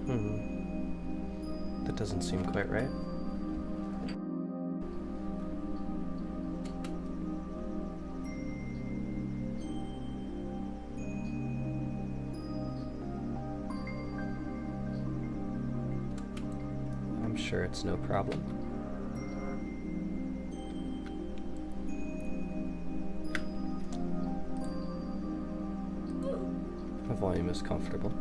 That doesn't seem quite right. I'm sure it's no problem. The volume is comfortable.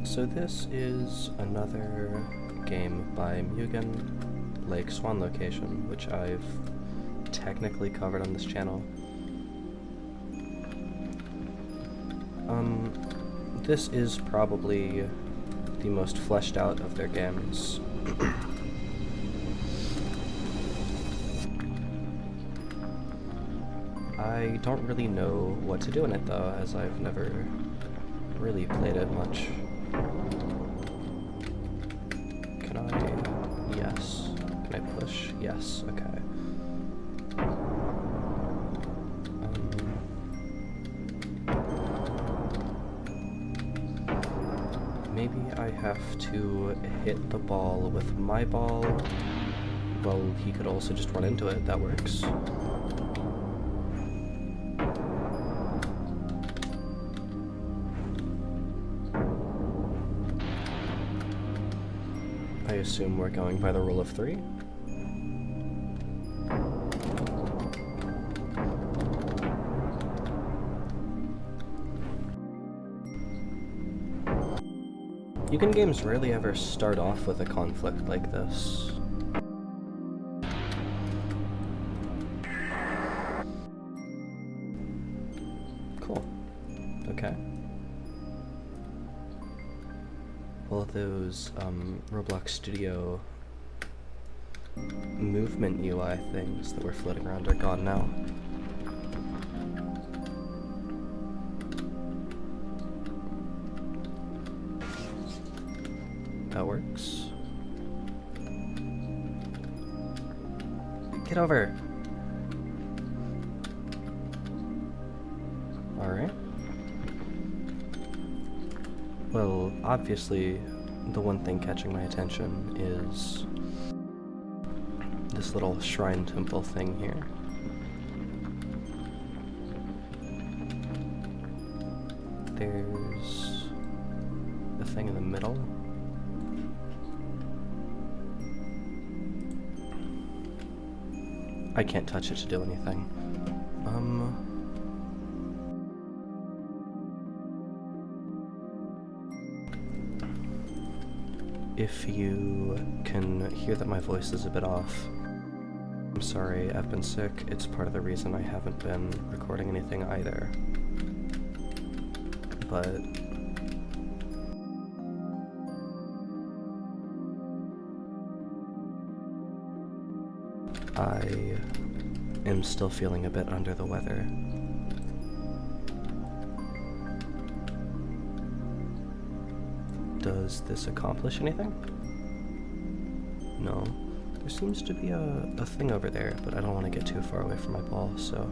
So this is another game by Mugen, Lake Swan Location, which I've technically covered on this channel. This is probably the most fleshed out of their games. I don't really know what to do in it though, as I've never really played it much. Can I? Yes. Can I push? Yes, okay. Maybe I have to hit the ball with my ball. Well, he could also just run into it, that works. I assume we're going by the rule of 3. Mugen games rarely ever start off with a conflict like this. Cool. Okay. All those Roblox Studio movement UI things that were floating around are gone now. That works. Get over! Alright. Well, obviously, the one thing catching my attention is this little shrine temple thing here. There's the thing in the middle. I can't touch it to do anything. If you can hear that my voice is a bit off, I'm sorry, I've been sick. It's part of the reason I haven't been recording anything either. But I am still feeling a bit under the weather. Does this accomplish anything? No. There seems to be a thing over there, but I don't want to get too far away from my ball, so...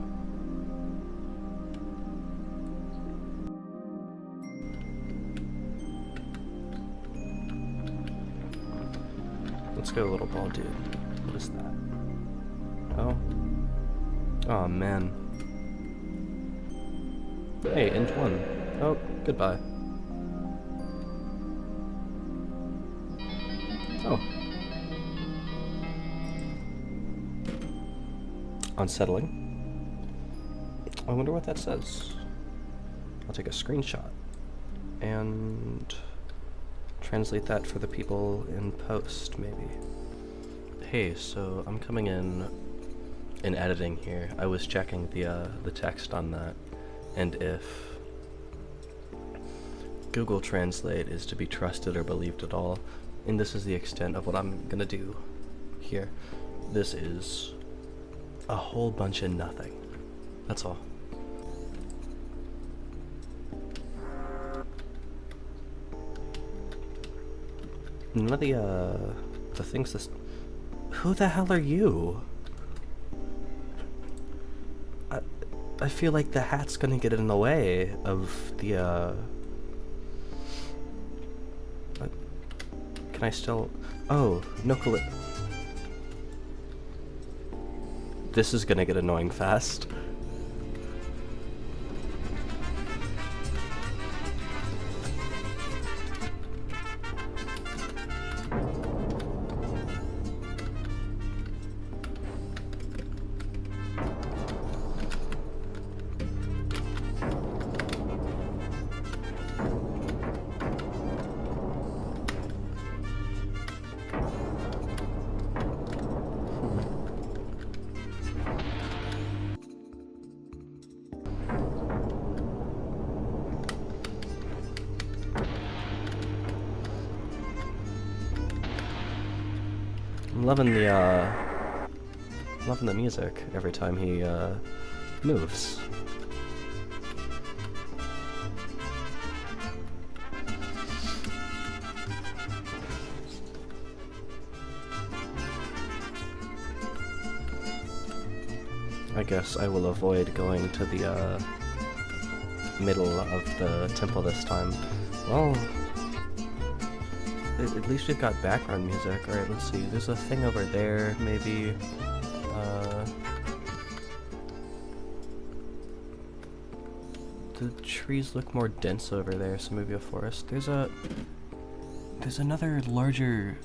Let's go, little ball dude. What is that? Oh. Oh, man. Hey, int 1. Oh, goodbye. Oh. Unsettling. I wonder what that says. I'll take a screenshot and translate that for the people in post, maybe. Hey, so I'm coming in editing here. I was checking the text on that, and if Google Translate is to be trusted or believed at all, and this is the extent of what I'm gonna do here, this is a whole bunch of nothing. That's all. None of the things this... Who the hell are you? I feel like the hat's gonna get in the way of the, Can I still... Oh, no clip. This is gonna get annoying fast. I'm loving the music every time he, moves. I guess I will avoid going to the, middle of the temple this time. Well... At least we've got background music. Alright, let's see. There's a thing over there, maybe. The trees look more dense over there, so maybe a forest. There's another larger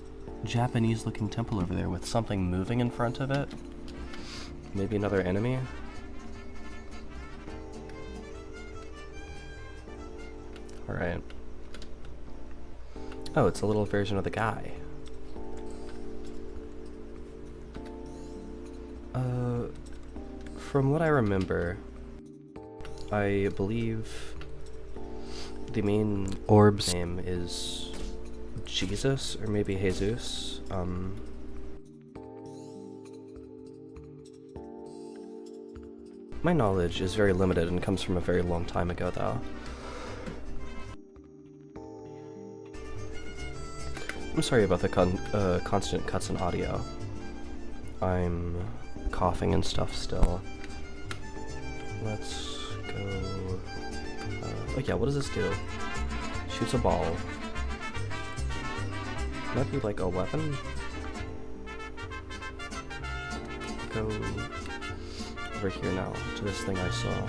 Japanese-looking temple over there with something moving in front of it. Maybe another enemy? Alright. Oh, it's a little version of the guy. From what I remember, I believe the main orb's name is Jesus, or maybe Jesus. My knowledge is very limited and comes from a very long time ago, though. I'm sorry about the constant cuts in audio. I'm coughing and stuff still. Let's go... oh yeah, what does this do? Shoots a ball. Might be like a weapon? Go over here now to this thing I saw.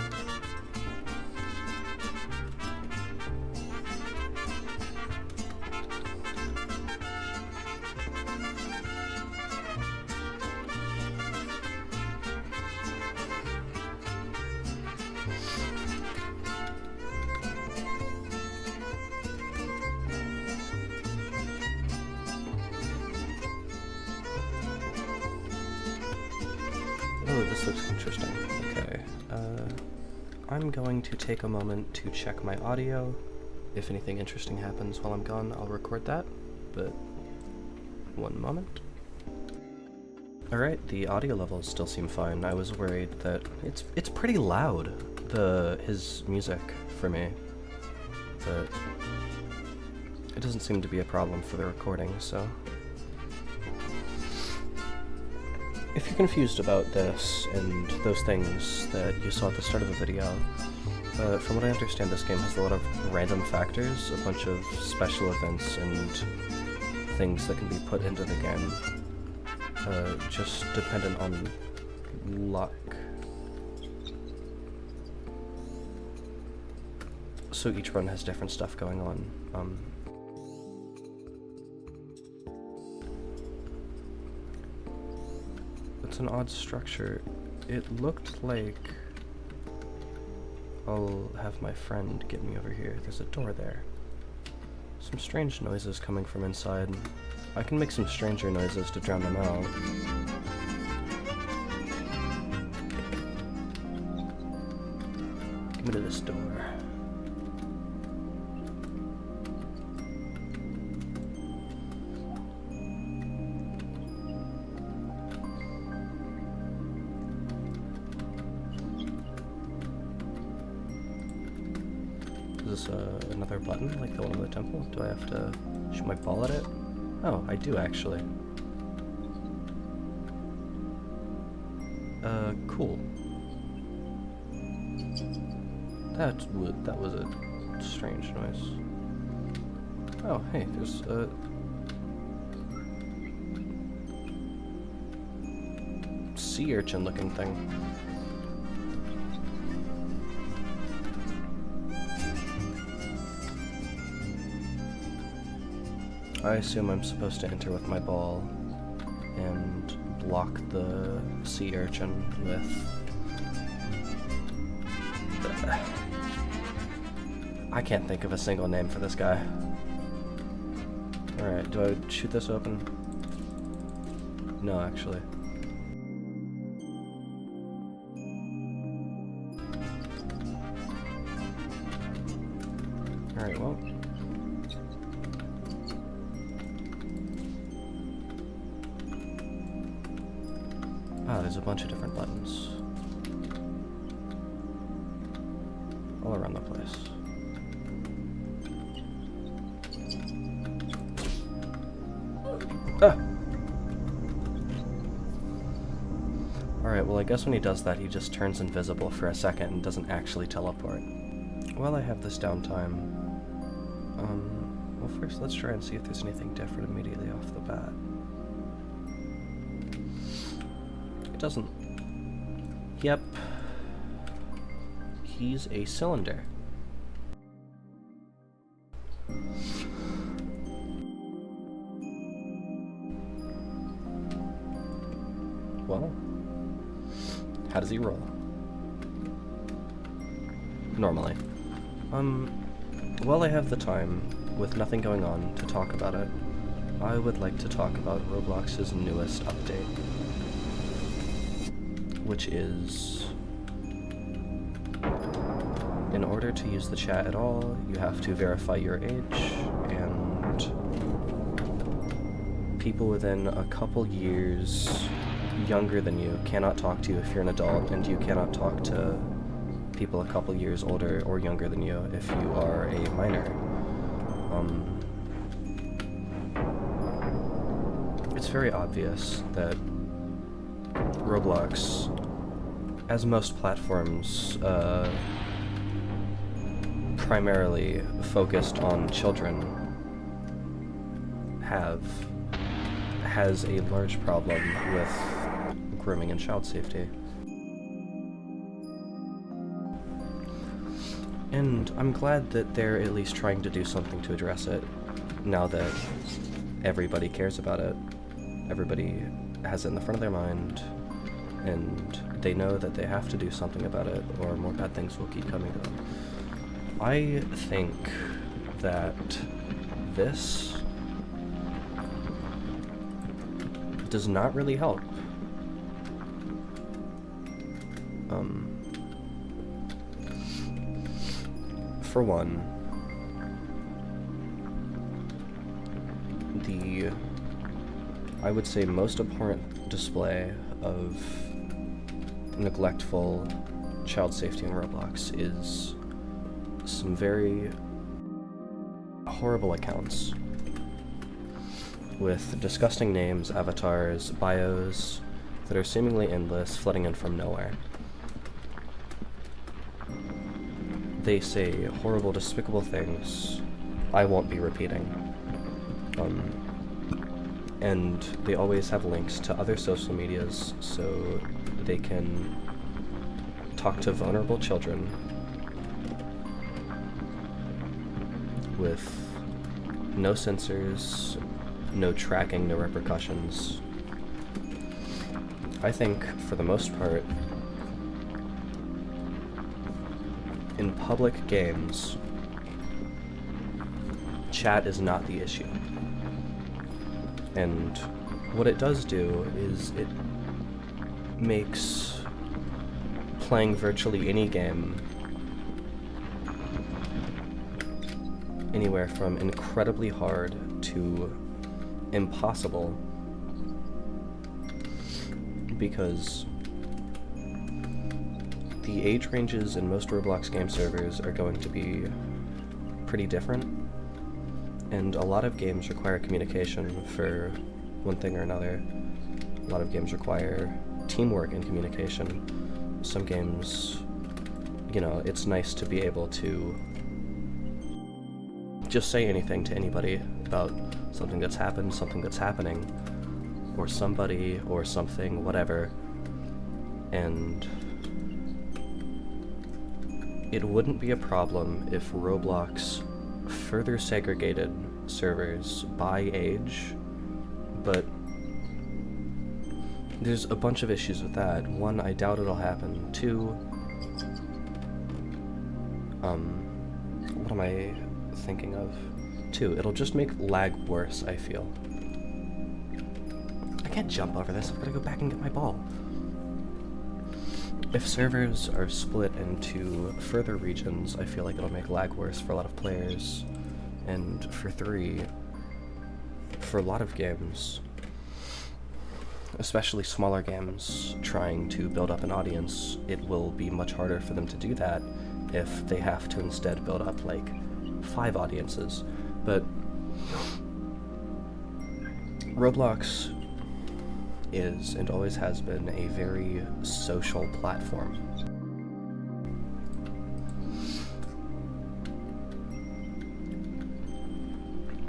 Oh, this looks interesting. Okay, I'm going to take a moment to check my audio. If anything interesting happens while I'm gone, I'll record that, but one moment. Alright, the audio levels still seem fine. I was worried that it's pretty loud, his music, for me, but it doesn't seem to be a problem for the recording, so... If you're confused about this and those things that you saw at the start of the video, from what I understand, this game has a lot of random factors, a bunch of special events and things that can be put into the game, just dependent on luck. So each run has different stuff going on. It's an odd structure. It looked like... I'll have my friend get me over here. There's a door there. Some strange noises coming from inside. I can make some stranger noises to drown them out. Give me to this door. Is this another button, like the one in the temple? Do I have to shoot my ball at it? Oh, I do actually. Cool. That was a strange noise. Oh, hey, there's a... sea urchin looking thing. I assume I'm supposed to enter with my ball and block the sea urchin with... I can't think of a single name for this guy. Alright, do I shoot this open? No, actually. Alright, well. Ah, there's a bunch of different buttons. All around the place. Ah! Alright, well I guess when he does that, he just turns invisible for a second and doesn't actually teleport. While I have this downtime, well first let's try and see if there's anything different immediately off the bat. It doesn't... Yep. He's a cylinder. Well, how does he roll? Normally. While I have the time, with nothing going on, to talk about it, I would like to talk about Roblox's newest update, which is, in order to use the chat at all, you have to verify your age, and people within a couple years younger than you cannot talk to you if you're an adult, and you cannot talk to people a couple years older or younger than you if you are a minor. It's very obvious that Roblox, as most platforms, primarily focused on children, has a large problem with grooming and child safety. And I'm glad that they're at least trying to do something to address it, now that everybody cares about it. Everybody has it in the front of their mind, and they know that they have to do something about it, or more bad things will keep coming to them. I think that this does not really help. For one, I would say most abhorrent display of neglectful child safety in Roblox is some very horrible accounts with disgusting names, avatars, bios that are seemingly endless, flooding in from nowhere. They say horrible, despicable things I won't be repeating. And they always have links to other social medias so they can talk to vulnerable children with no censors, no tracking, no repercussions. I think, for the most part, in public games, chat is not the issue. And what it does do is it makes playing virtually any game anywhere from incredibly hard to impossible, because the age ranges in most Roblox game servers are going to be pretty different, and a lot of games require communication for one thing or another. A lot of games require teamwork and communication. Some games you know, it's nice to be able to just say anything to anybody about something that's happened, something that's happening, or somebody, or something, whatever, and it wouldn't be a problem if Roblox further segregated servers by age, but there's a bunch of issues with that. One, I doubt it'll happen. Two, what am I thinking of? Two, it'll just make lag worse, I feel. I can't jump over this, I've gotta go back and get my ball. If servers are split into further regions, I feel like it'll make lag worse for a lot of players. And for three, for a lot of games, especially smaller games trying to build up an audience, it will be much harder for them to do that if they have to instead build up like 5 audiences. But Roblox is, and always has been, a very social platform.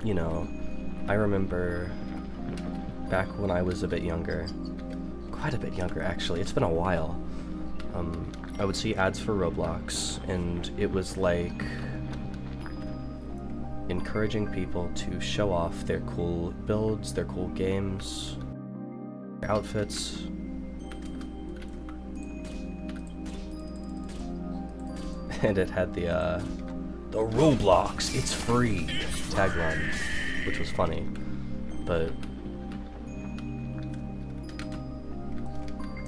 You know, I remember back when I was a bit younger, quite a bit younger actually, it's been a while, I would see ads for Roblox, and it was like encouraging people to show off their cool builds, their cool games, their outfits. And it had the Roblox, it's free tagline, which was funny, but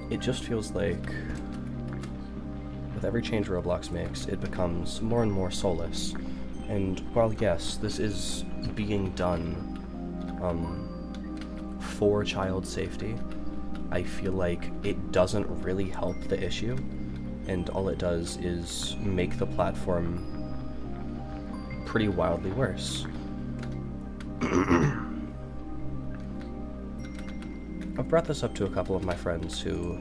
it just feels like with every change Roblox makes, it becomes more and more soulless. And while yes, this is being done for child safety, I feel like it doesn't really help the issue, and all it does is make the platform pretty wildly worse. I've brought this up to a couple of my friends who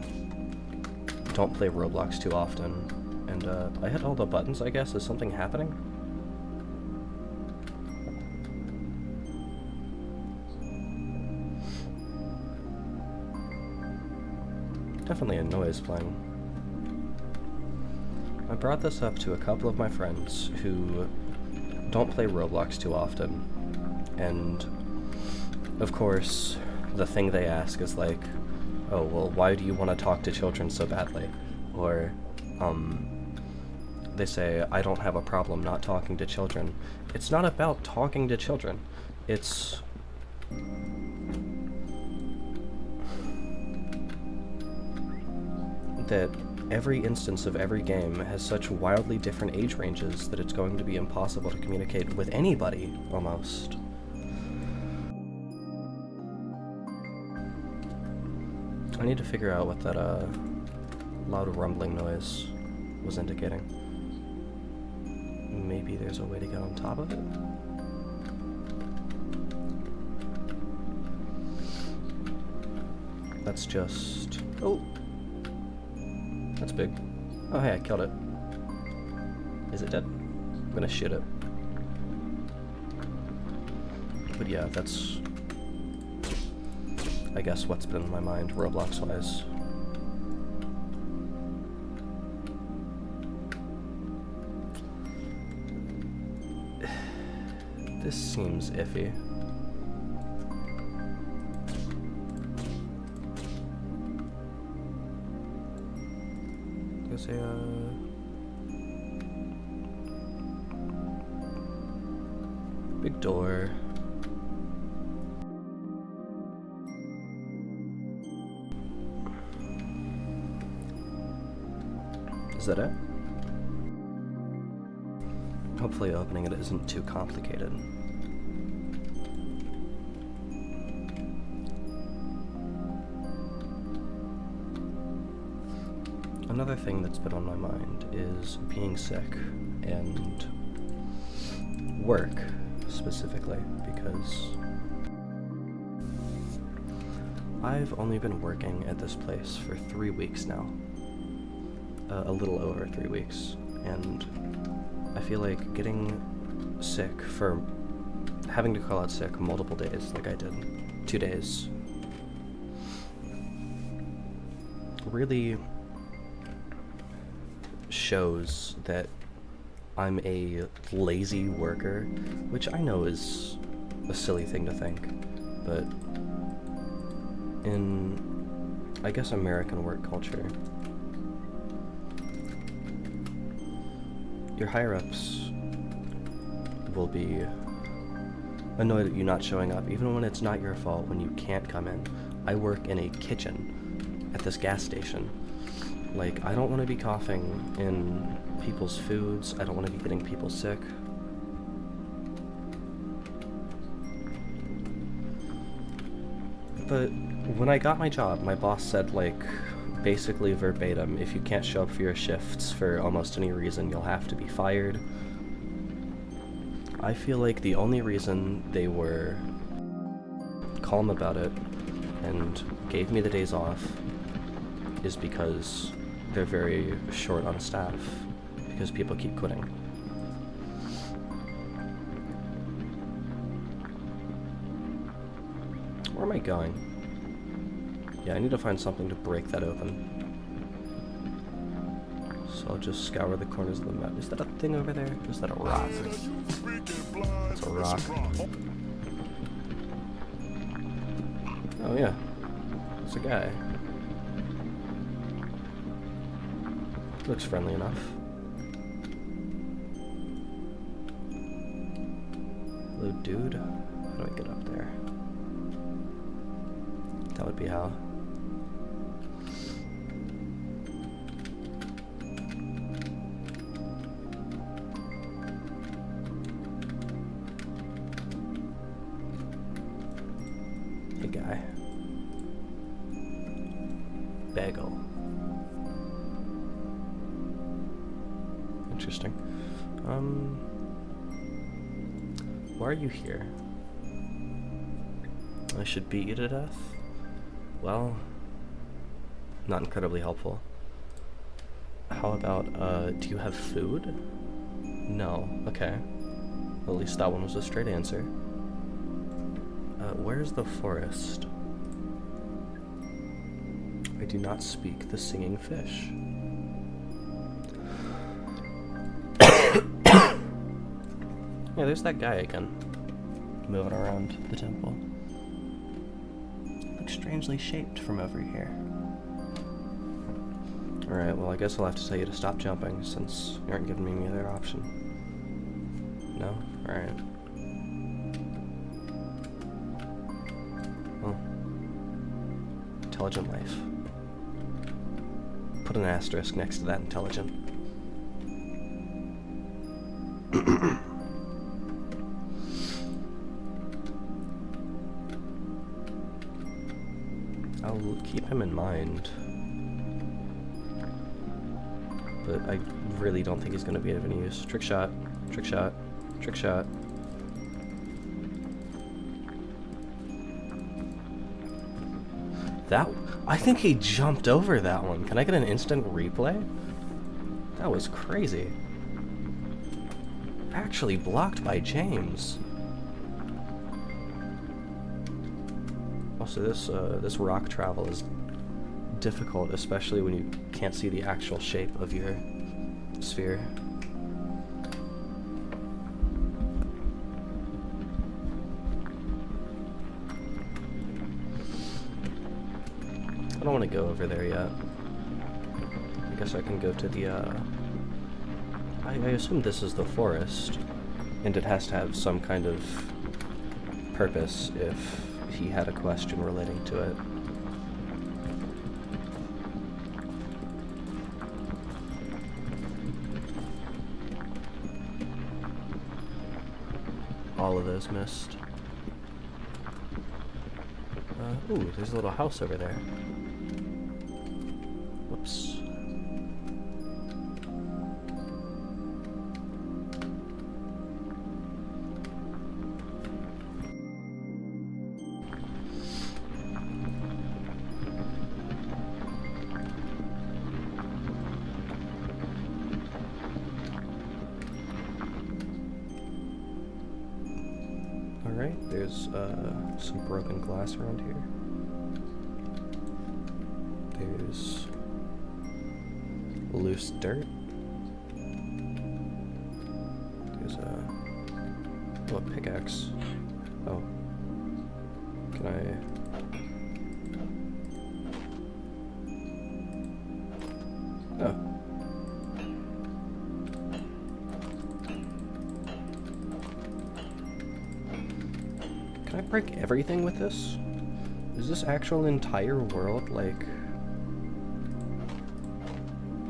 don't play Roblox too often, and I hit all the buttons, I guess. Is something happening? Definitely a noise playing. I brought this up to a couple of my friends who don't play Roblox too often, and of course the thing they ask is like, oh, well, why do you want to talk to children so badly? Or they say, I don't have a problem not talking to children. It's not about talking to children. It's that every instance of every game has such wildly different age ranges that it's going to be impossible to communicate with anybody, almost. I need to figure out what that loud rumbling noise was indicating. Maybe there's a way to get on top of it? That's just... oh! That's big. Oh hey, I killed it. Is it dead? I'm gonna shoot it. But yeah, that's, I guess, what's been in my mind Roblox-wise. This seems iffy. There's a big door. Is that it? Hopefully opening it isn't too complicated. Another thing that's been on my mind is being sick and work specifically, because I've only been working at this place for 3 weeks now. a little over 3 weeks, and I feel like getting sick for having to call out sick multiple days, like I did, 2 days, really shows that I'm a lazy worker, which I know is a silly thing to think, but in, I guess, American work culture, your higher-ups will be annoyed at you not showing up, even when it's not your fault, when you can't come in. I work in a kitchen at this gas station. Like, I don't want to be coughing in people's foods. I don't want to be getting people sick. But when I got my job, my boss said, like, basically verbatim, if you can't show up for your shifts for almost any reason, you'll have to be fired. I feel like the only reason they were calm about it and gave me the days off is because they're very short on staff, because people keep quitting. Where am I going? Yeah, I need to find something to break that open. So I'll just scour the corners of the map. Is that a thing over there? Or is that a rock? It's a rock. Oh yeah, it's a guy. Looks friendly enough. Hello, dude. How do I get up there? That would be how. Hey, guy. Bagel. Interesting. Why are you here? I should beat you to death? Well, not incredibly helpful. How about, do you have food? No. Okay. Well, at least that one was a straight answer. Where's the forest? I do not speak the singing fish. Yeah, there's that guy again, moving around the temple. Looks strangely shaped from over here. Alright, well, I guess I'll have to tell you to stop jumping, since you aren't giving me any other option. No? Alright. Well, intelligent life. Put an asterisk next to that intelligent. I'll keep him in mind, but I really don't think he's going to be of any use. Trick shot, trick shot, trick shot. That, I think he jumped over that one. Can I get an instant replay? That was crazy. Actually blocked by James. Also, this rock travel is difficult, especially when you can't see the actual shape of your sphere. I don't want to go over there yet. I guess I can go to the, I assume this is the forest, and it has to have some kind of purpose if he had a question relating to it. All of those missed. Ooh, there's a little house over there. Whoops. Alright, there's some broken glass around here. There's loose dirt. There's a pickaxe. Oh. Can I... Oh. Can I break everything with this? Is this actual entire world, like...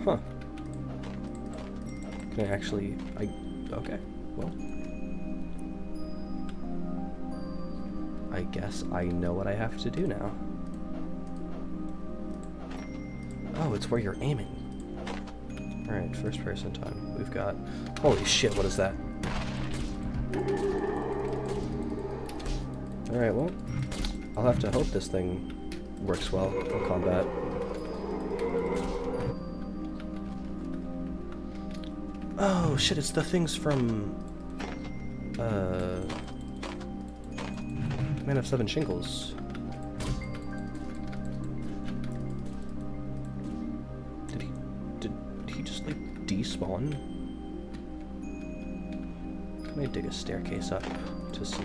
Huh. Can I actually... Okay, well... I guess I know what I have to do now. Oh, it's where you're aiming. Alright, first person time. We've got... Holy shit, what is that? Alright, well, I'll have to hope this thing works well in combat. Oh shit, it's the things from... Man of Seven Shingles. Did he just like despawn? Can I dig a staircase up to see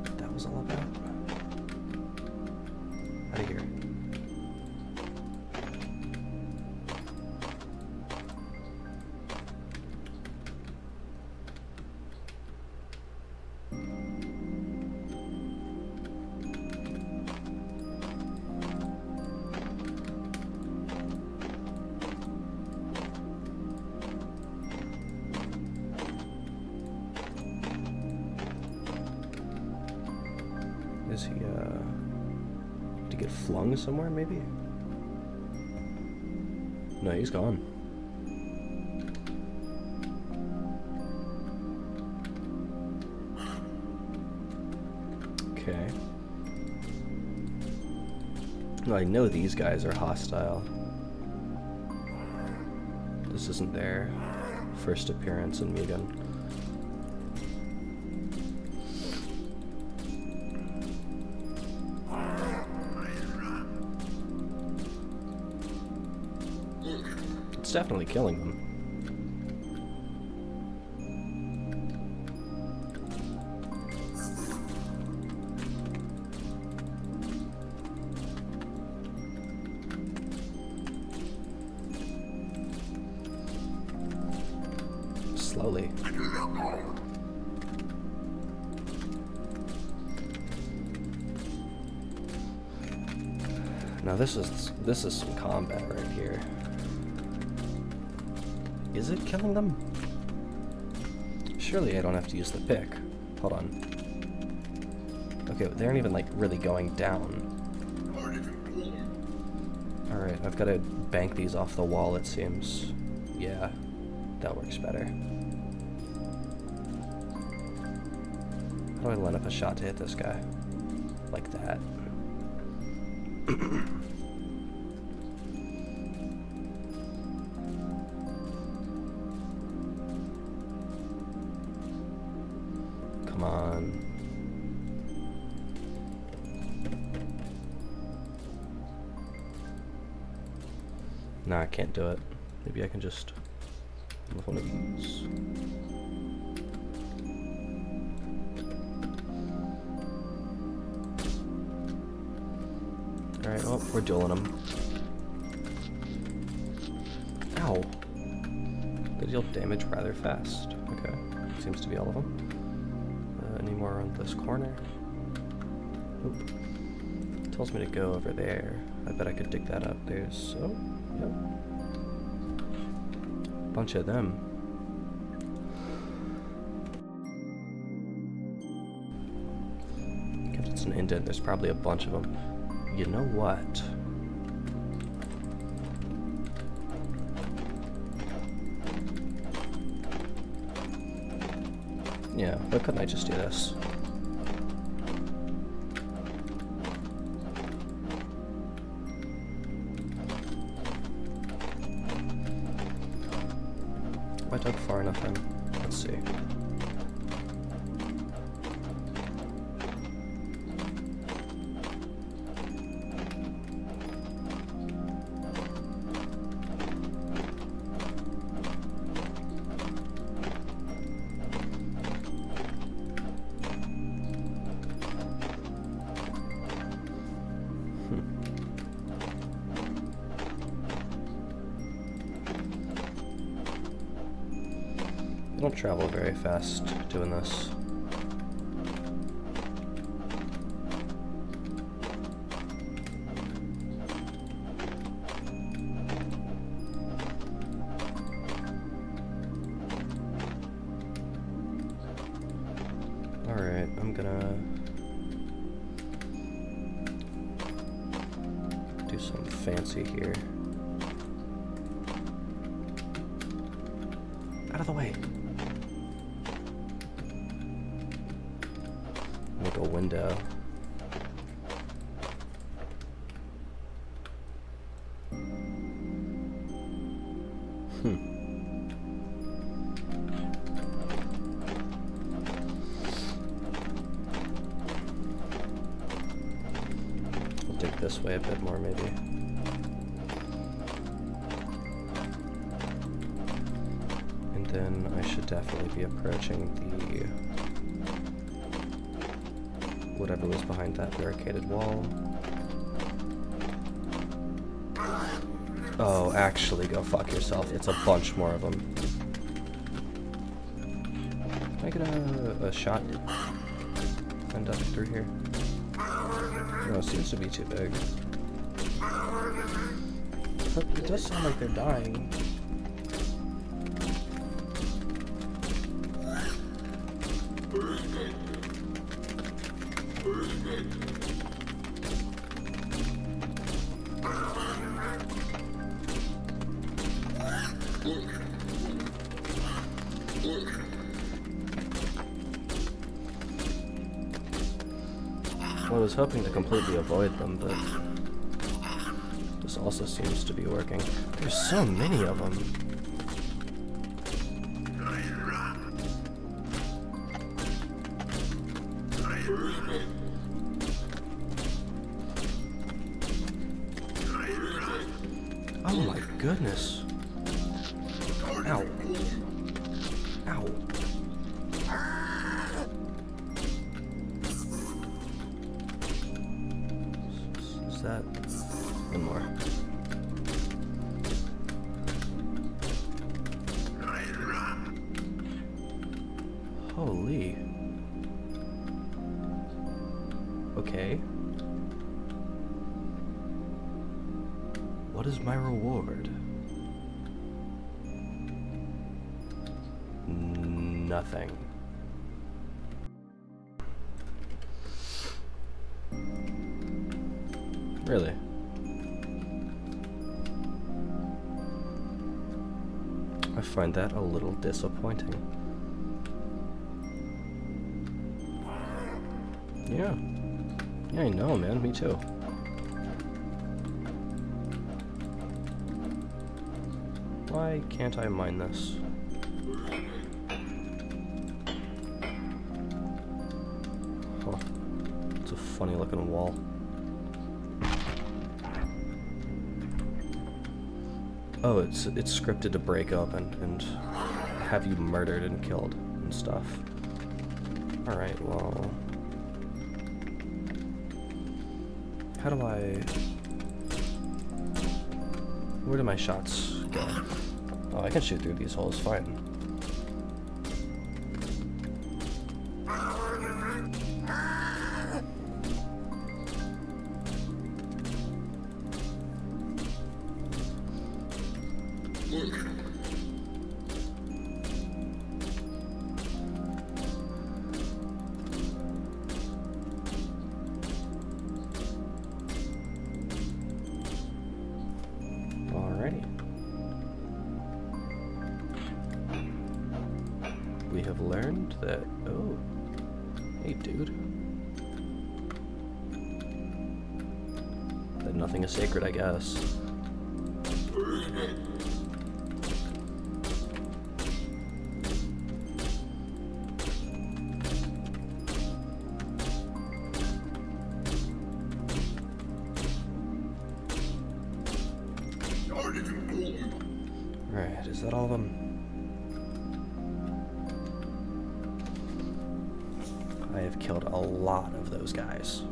what that was all about? Out of here. Is he, to get flung somewhere, maybe? No, he's gone. Okay. Well, I know these guys are hostile. This isn't their first appearance in Mugen. It's definitely killing them. Slowly. Now this is some combat right here. Is it killing them? Surely I don't have to use the pick. Hold on. Okay, they aren't even like really going down. Alright, I've got to bank these off the wall, it seems. Yeah, that works better. How do I line up a shot to hit this guy? Like that. Come on. Nah, I can't do it. Maybe I can just move one of these. Alright, well, we're dueling them. Ow! They deal damage rather fast. Okay, seems to be all of them. Any more around this corner? Nope. Tells me to go over there. I bet I could dig that up. There's... oh, yep. Bunch of them. If it's an indent, there's probably a bunch of them. You know what? Yeah, why couldn't I just do this? If I dug far enough in, let's see. I don't travel very fast doing this. Alright, I'm gonna do something fancy here. Out of the way. Make a window. I'll dig this way a bit more, maybe. And then I should definitely be approaching the whatever was behind that barricaded wall. Oh, actually, go fuck yourself. It's a bunch more of them. Can I get a shot end up through here? No, it seems to be too big. But it does sound like they're dying. Well, I was hoping to completely avoid them, but this also seems to be working. There's so many of them. Oh my goodness. Ow. Ow. Is that one more? Holy. Okay. What is my reward? Nothing. Really? I find that a little disappointing. Yeah. Yeah, I know, man. Me too. Why can't I mine this? Huh. It's a funny looking wall. Oh, it's scripted to break open and have you murdered and killed and stuff. Alright, well... How do I... Where do my shots go? Oh, I can shoot through these holes, fine. Alrighty. We have learned that... Oh. Hey, dude. That nothing is sacred, I guess. Alright, is that all of them? I have killed a lot of those guys.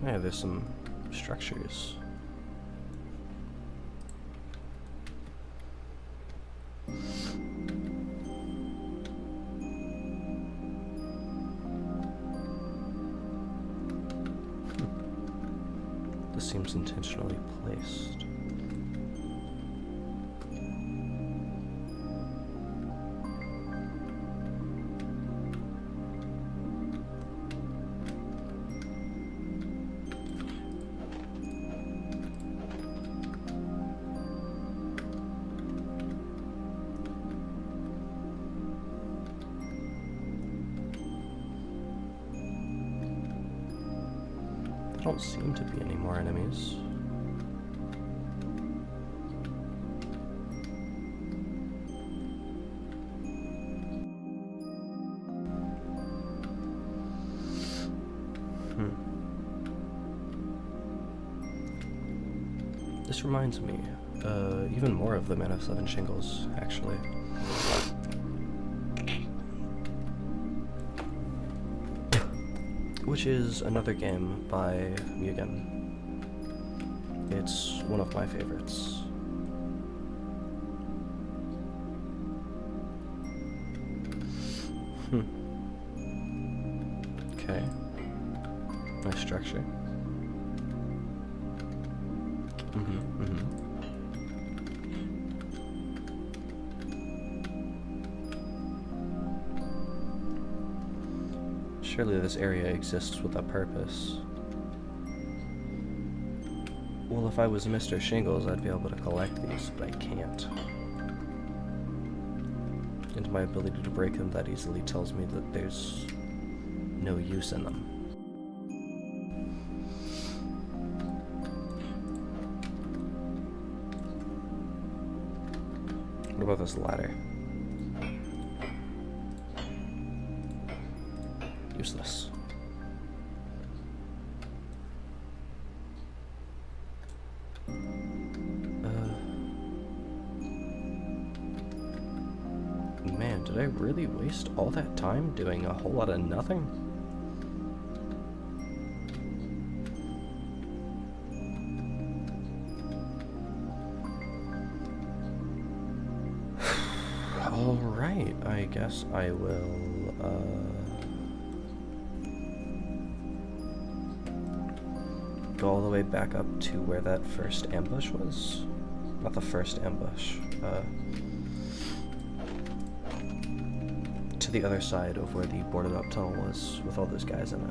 Yeah, there's some structures. seems intentionally placed. There don't seem to be any more enemies. This reminds me, even more of the Man of Seven Shingles, actually. Which is another game by Mugen. It's one of my favorites. Okay. Nice structure. Surely this area exists with a purpose. Well, if I was Mr. Shingles, I'd be able to collect these, but I can't. And my ability to break them that easily tells me that there's no use in them. What about this ladder? Useless. Man, did I really waste all that time doing a whole lot of nothing? Alright, I guess I will, go all the way back up to where that first ambush was. Not the first ambush, to the other side of where the boarded up tunnel was with all those guys in it.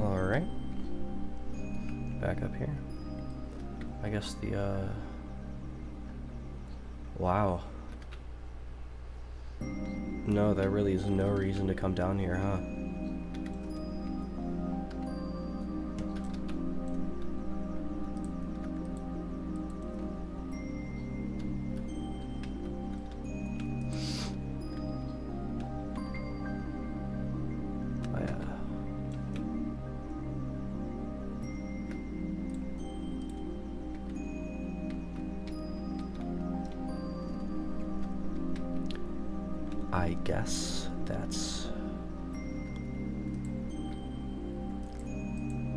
Alright. Back up here. I guess the, wow. No, there really is no reason to come down here, huh? I guess that's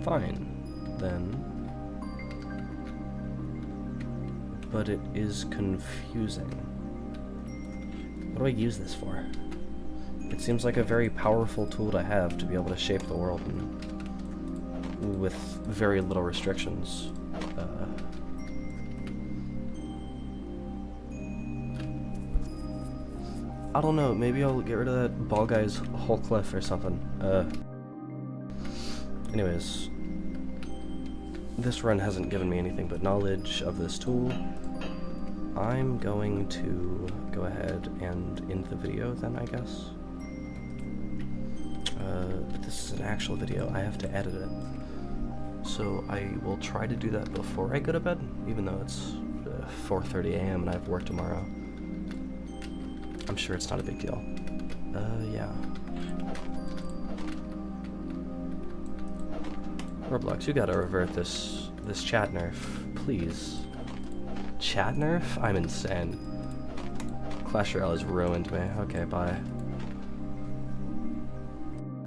fine, then. But it is confusing. What do I use this for? It seems like a very powerful tool to have to be able to shape the world with very little restrictions. I don't know, maybe I'll get rid of that ball guy's whole cliff or something. Anyways, this run hasn't given me anything but knowledge of this tool. I'm going to go ahead and end the video then, I guess. But this is an actual video, I have to edit it. So I will try to do that before I go to bed, even though it's 4:30 a.m. and I have work tomorrow. I'm sure it's not a big deal. Yeah. Roblox, you gotta revert this chat nerf, please. Chat nerf? I'm insane. Clash Royale has ruined me. Okay, bye.